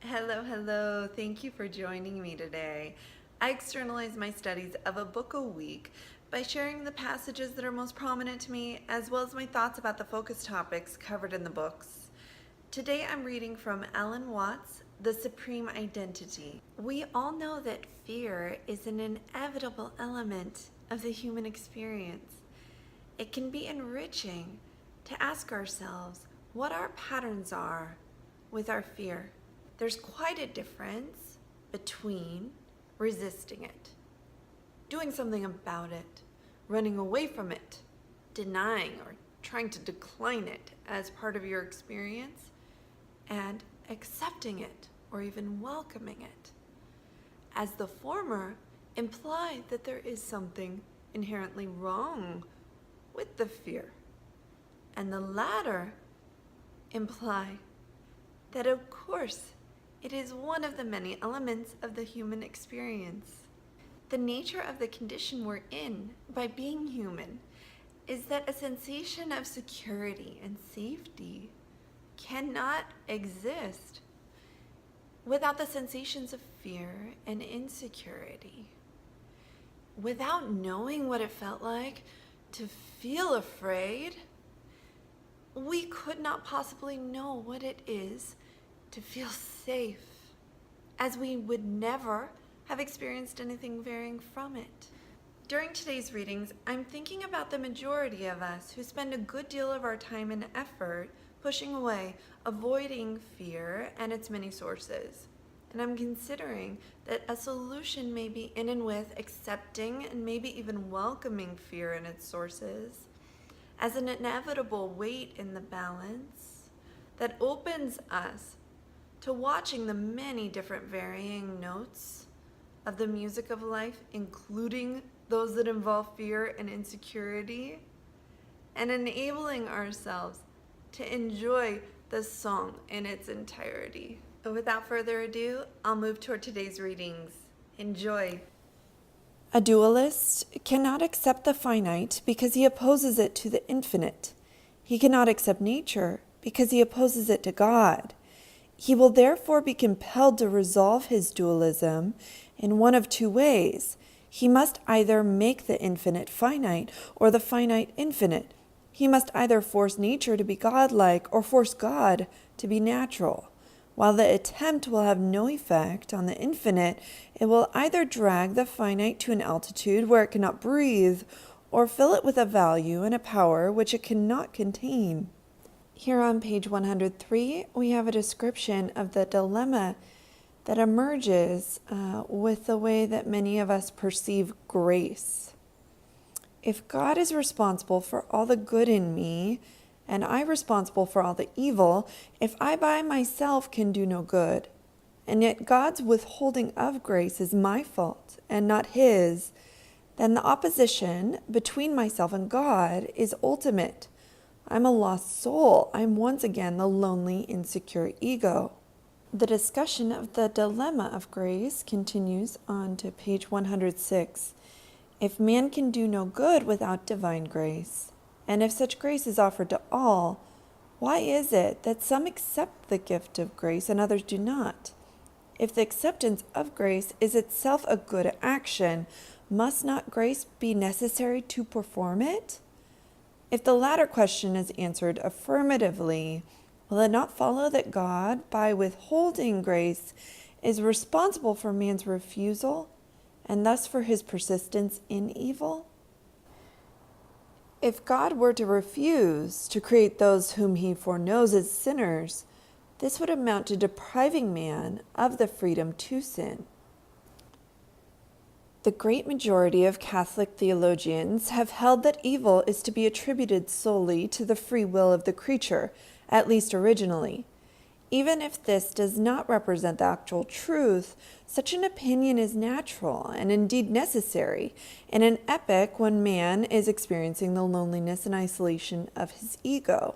Hello, hello. Thank you for joining me today. I externalize my studies of a book a week by sharing the passages that are most prominent to me, as well as my thoughts about the focus topics covered in the books. Today I'm reading from Alan Watts, The Supreme Identity. We all know that fear is an inevitable element of the human experience. It can be enriching to ask ourselves what our patterns are with our fear. There's quite a difference between resisting it, doing something about it, running away from it, denying or trying to decline it as part of your experience, and accepting it or even welcoming it. As the former imply that there is something inherently wrong with the fear, and the latter imply that of course it is one of the many elements of the human experience. The nature of the condition we're in by being human is that a sensation of security and safety cannot exist without the sensations of fear and insecurity. Without knowing what it felt like to feel afraid, we could not possibly know what it is to feel safe, as we would never have experienced anything varying from it. During today's readings, I'm thinking about the majority of us who spend a good deal of our time and effort pushing away, avoiding fear and its many sources. And I'm considering that a solution may be in and with accepting and maybe even welcoming fear and its sources as an inevitable weight in the balance that opens us to watching the many different varying notes of the music of life, including those that involve fear and insecurity, and enabling ourselves to enjoy the song in its entirety. But without further ado, I'll move toward today's readings. Enjoy. A dualist cannot accept the finite because he opposes it to the infinite. He cannot accept nature because he opposes it to God. He will therefore be compelled to resolve his dualism in one of two ways. He must either make the infinite finite or the finite infinite. He must either force nature to be godlike or force God to be natural. While the attempt will have no effect on the infinite, it will either drag the finite to an altitude where it cannot breathe or fill it with a value and a power which it cannot contain. Here on page 103, we have a description of the dilemma that emerges with the way that many of us perceive grace. If God is responsible for all the good in me, and I responsible for all the evil, if I by myself can do no good, and yet God's withholding of grace is my fault and not his, then the opposition between myself and God is ultimate. I'm a lost soul. I'm once again the lonely, insecure ego. The discussion of the dilemma of grace continues on to page 106. If man can do no good without divine grace, and if such grace is offered to all, why is it that some accept the gift of grace and others do not? If the acceptance of grace is itself a good action, must not grace be necessary to perform it? If the latter question is answered affirmatively, will it not follow that God, by withholding grace, is responsible for man's refusal, and thus for his persistence in evil? If God were to refuse to create those whom he foreknows as sinners, this would amount to depriving man of the freedom to sin. The great majority of Catholic theologians have held that evil is to be attributed solely to the free will of the creature, at least originally. Even if this does not represent the actual truth, such an opinion is natural and indeed necessary in an epoch when man is experiencing the loneliness and isolation of his ego.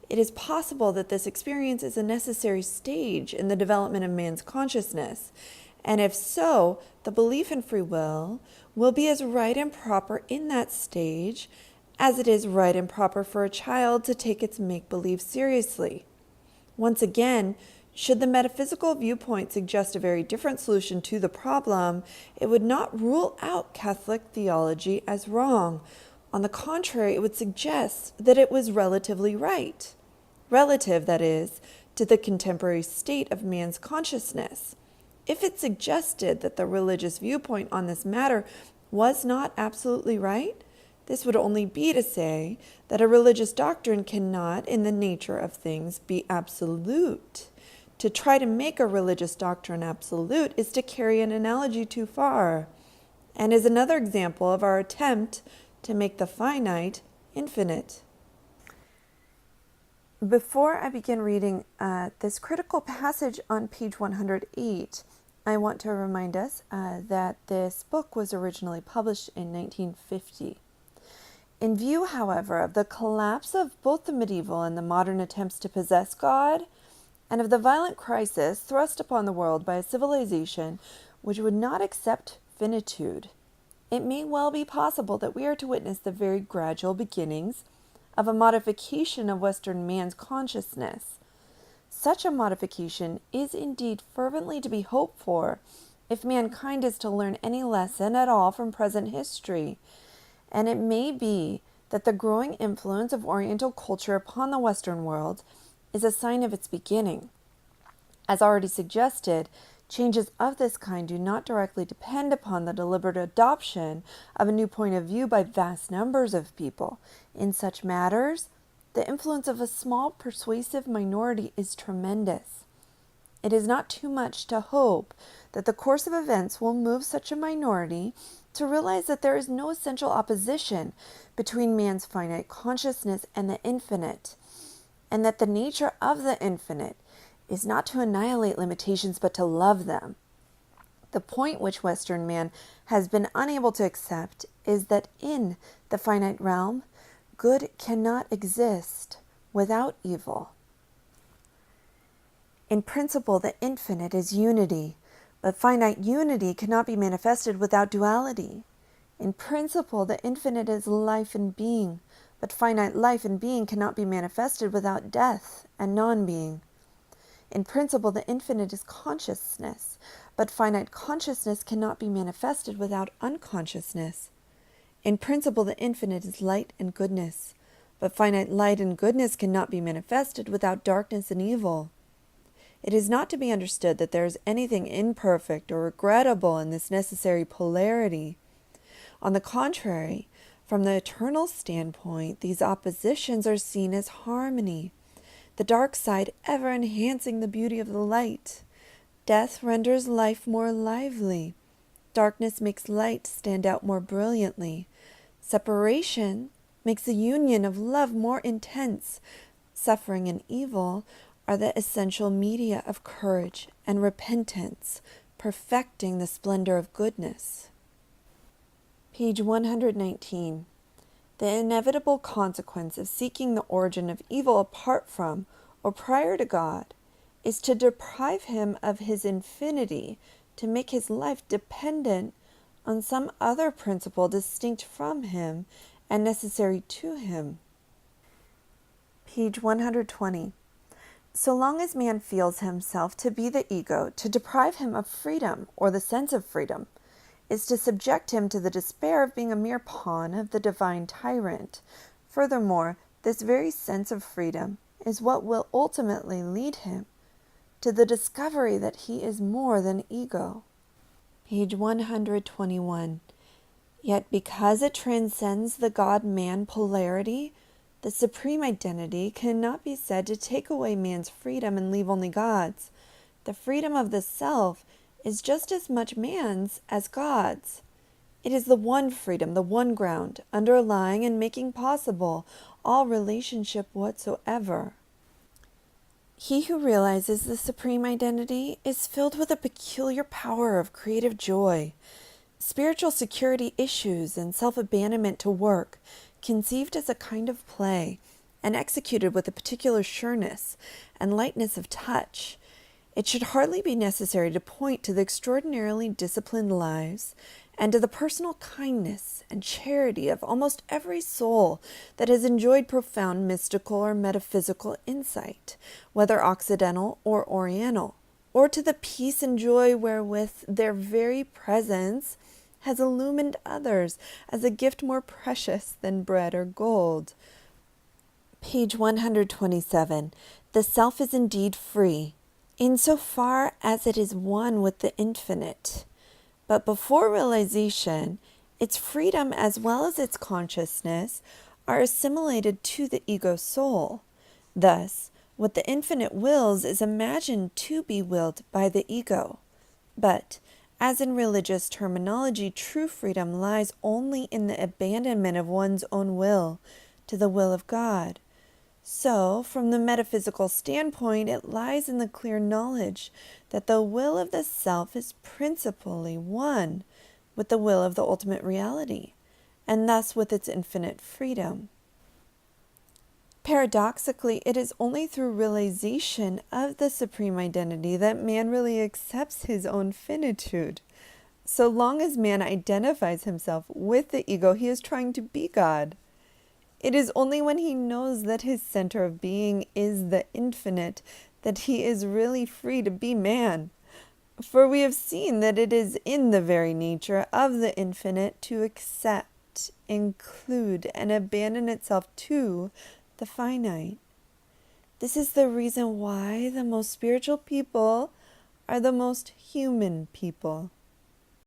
It is possible that this experience is a necessary stage in the development of man's consciousness, and if so, the belief in free will be as right and proper in that stage as it is right and proper for a child to take its make-believe seriously. Once again, Should the metaphysical viewpoint suggest a very different solution to the problem, it would not rule out Catholic theology as wrong. On the contrary, it would suggest that it was relatively right. Relative, that is, to the contemporary state of man's consciousness. If it suggested that the religious viewpoint on this matter was not absolutely right, this would only be to say that a religious doctrine cannot, in the nature of things, be absolute. To try to make a religious doctrine absolute is to carry an analogy too far, and is another example of our attempt to make the finite infinite. Before I begin reading this critical passage on page 108, I want to remind us that this book was originally published in 1950. In view, however, of the collapse of both the medieval and the modern attempts to possess God, and of the violent crisis thrust upon the world by a civilization which would not accept finitude, it may well be possible that we are to witness the very gradual beginnings of a modification of Western man's consciousness. Such a modification is indeed fervently to be hoped for if mankind is to learn any lesson at all from present history, and it may be that the growing influence of Oriental culture upon the Western world is a sign of its beginning. As already suggested, changes of this kind do not directly depend upon the deliberate adoption of a new point of view by vast numbers of people. In such matters, the influence of a small persuasive minority is tremendous. It is not too much to hope that the course of events will move such a minority to realize that there is no essential opposition between man's finite consciousness and the infinite, and that the nature of the infinite is not to annihilate limitations but to love them. The point which Western man has been unable to accept is that in the finite realm, good cannot exist without evil. In principle, the infinite is unity, but finite unity cannot be manifested without duality. In principle, the infinite is life and being, but finite life and being cannot be manifested without death and non-being. In principle, the infinite is consciousness, but finite consciousness cannot be manifested without unconsciousness. In principle, the infinite is light and goodness, but finite light and goodness cannot be manifested without darkness and evil. It is not to be understood that there is anything imperfect or regrettable in this necessary polarity. On the contrary, from the eternal standpoint, these oppositions are seen as harmony, the dark side ever enhancing the beauty of the light. Death renders life more lively. Darkness makes light stand out more brilliantly. Separation makes the union of love more intense. Suffering and evil are the essential media of courage and repentance, perfecting the splendor of goodness. Page 119. The inevitable consequence of seeking the origin of evil apart from or prior to God is to deprive him of his infinity, to make his life dependent on some other principle distinct from him and necessary to him. Page 120. So long as man feels himself to be the ego, to deprive him of freedom or the sense of freedom is to subject him to the despair of being a mere pawn of the divine tyrant. Furthermore, this very sense of freedom is what will ultimately lead him to the discovery that he is more than ego. Page 121. Yet because it transcends the God-man polarity, the supreme identity cannot be said to take away man's freedom and leave only God's. The freedom of the self is just as much man's as God's. It is the one freedom, the one ground, underlying and making possible all relationship whatsoever. He who realizes the supreme identity is filled with a peculiar power of creative joy. Spiritual security issues and self-abandonment to work, conceived as a kind of play, and executed with a particular sureness and lightness of touch. It should hardly be necessary to point to the extraordinarily disciplined lives and to the personal kindness and charity of almost every soul that has enjoyed profound mystical or metaphysical insight, whether Occidental or Oriental, or to the peace and joy wherewith their very presence has illumined others as a gift more precious than bread or gold. Page 127. The self is indeed free, insofar as it is one with the infinite. But before realization, its freedom as well as its consciousness are assimilated to the ego soul. Thus, what the infinite wills is imagined to be willed by the ego. But, as in religious terminology, true freedom lies only in the abandonment of one's own will to the will of God. So, from the metaphysical standpoint, it lies in the clear knowledge that the will of the self is principally one with the will of the ultimate reality, and thus with its infinite freedom. Paradoxically, it is only through realization of the supreme identity that man really accepts his own finitude. So long as man identifies himself with the ego, he is trying to be God. It is only when he knows that his center of being is the infinite that he is really free to be man. For we have seen that it is in the very nature of the infinite to accept, include, and abandon itself to the finite. This is the reason why the most spiritual people are the most human people.